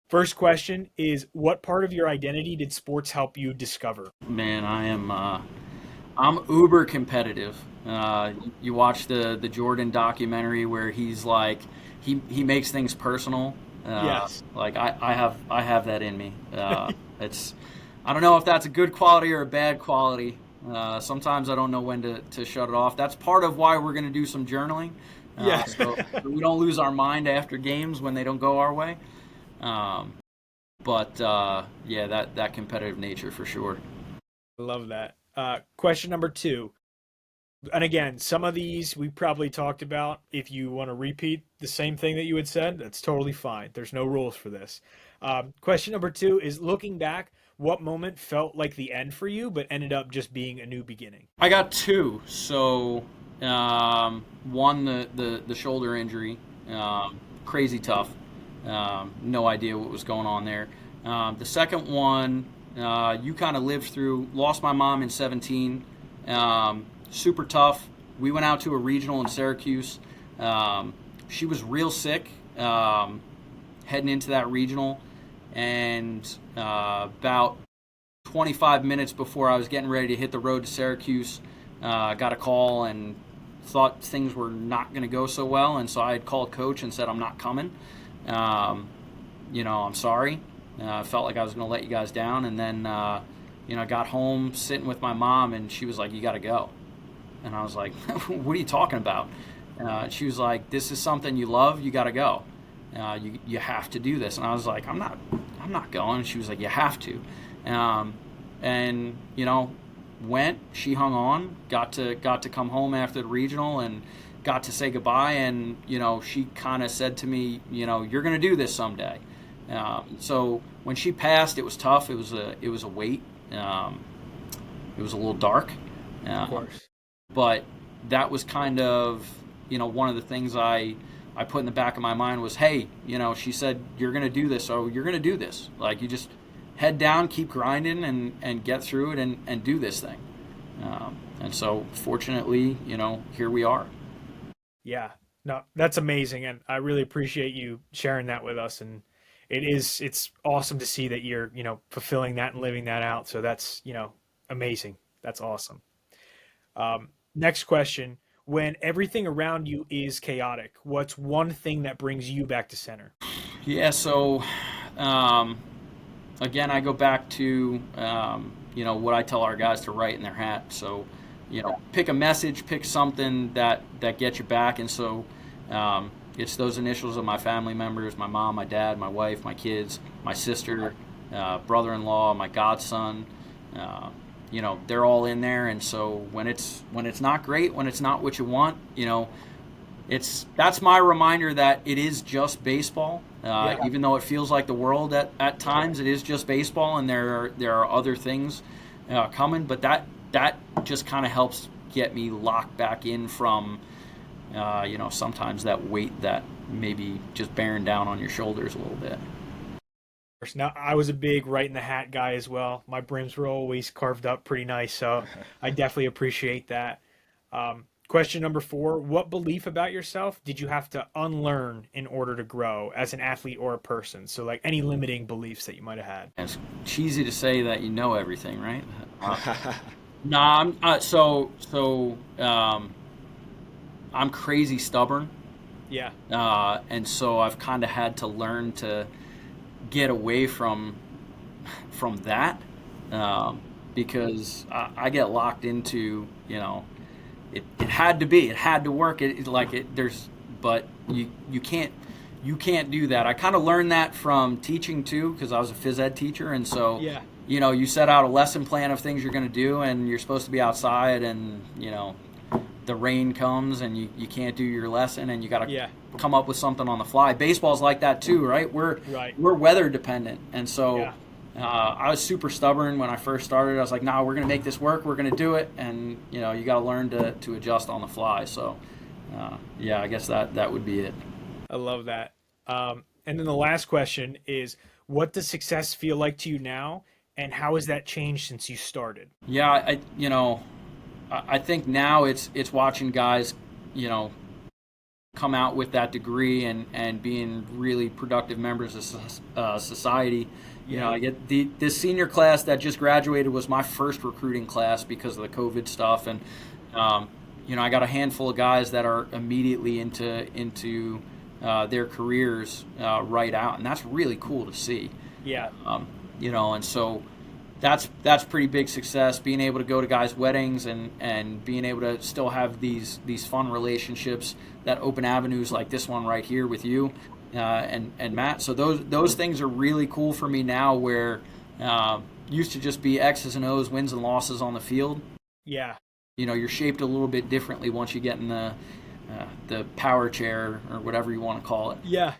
First question is, what part of your identity did sports help you discover? Man, I'm uber competitive. You watch the Jordan documentary where he's like he makes things personal. Yes. Like I have that in me. It's I don't know if that's a good quality or a bad quality. Sometimes I don't know when to shut it off. That's part of why we're going to do some journaling, Yeah. so we don't lose our mind after games when they don't go our way. Um, but yeah, that competitive nature for sure. I love that. Question number two. And again, some of these we probably talked about. If you want to repeat the same thing that you had said, that's totally fine. There's no rules for this. Question number two is, looking back, what moment felt like the end for you, but ended up just being a new beginning? I got two. So one the shoulder injury, crazy tough. No idea what was going on there. The second one, you kind of lived through. Lost my mom in 17. Super tough. We went out to a regional in Syracuse. She was real sick heading into that regional, and about 25 minutes before I was getting ready to hit the road to Syracuse, I got a call and thought things were not going to go so well, and so I had called coach and said I'm not coming. Um, I'm sorry. I felt like I was going to let you guys down, and then I got home sitting with my mom, and she was like, "You got to go," and I was like, "What are you talking about?" She was like, "This is something you love. You got to go. You have to do this." And I was like, I'm not going." And she was like, "You have to." Um, and went. She hung on. Got to come home after the regional and got to say goodbye. And she kind of said to me, "You're going to do this someday." So when she passed, it was tough. It was a weight. It was a little dark. Of Uh, course. but that was kind of one of the things I put in the back of my mind was, hey, she said you're going to do this, so you're going to do this. Like, you just head down, keep grinding, and get through it, and do this thing. And so fortunately, here we are. Yeah. No, that's amazing, and I really appreciate you sharing that with us. And it's awesome to see that you're, fulfilling that and living that out. So that's, amazing. That's awesome. Next question. When everything around you is chaotic, what's one thing that brings you back to center? Yeah. So um, again, I go back to what I tell our guys to write in their hat. So pick a message, pick something that gets you back. And so it's those initials of my family members: my mom, my dad, my wife, my kids, my sister, brother-in-law, my godson. Uh, they're all in there. And so when it's not great, when it's not what you want, that's my reminder that it is just baseball. Yeah. Even though it feels like the world at times, it is just baseball, and there are other things coming. But that just kind of helps get me locked back in from sometimes that weight that maybe just bearing down on your shoulders a little bit. Now, I was a big right in the hat guy as well. My brims were always carved up pretty nice, so I definitely appreciate that. Question number four. What belief about yourself did you have to unlearn in order to grow as an athlete or a person? So, like any limiting beliefs that you might have had. And it's cheesy to say that you know everything, right? No, I'm crazy stubborn, Yeah. and so I've kind of had to learn to get away from that, because I get locked into it had to be, it had to work, like it there's but you can't do that. I kind of learned that from teaching too, because I was a phys ed teacher, and so Yeah. you set out a lesson plan of things you're going to do, and you're supposed to be outside, and the rain comes and you can't do your lesson, and you got to Yeah. come up with something on the fly. Baseball's like that too, right? We're Right. we're weather dependent, and so Yeah. I was super stubborn when I first started. I was like, "Nah, we're gonna make this work. We're gonna do it," and you got to learn to adjust on the fly. So yeah, I guess that would be it. I love that. And then the last question is, what does success feel like to you now, and how has that changed since you started? Yeah, I think now it's watching guys, you know come out with that degree and being really productive members of society. You know, Yeah. I get this senior class that just graduated was my first recruiting class because of the COVID stuff, and um, you know, I got a handful of guys that are immediately into their careers right out, and that's really cool to see. Yeah. Um, you know, and so that's pretty big success. Being able to go to guys' weddings and being able to still have these fun relationships that open avenues like this one right here with you and Matt. So those things are really cool for me now. Where used to just be X's and O's, wins and losses on the field. Yeah. You know, you're shaped a little bit differently once you get in the power chair or whatever you want to call it. Yeah.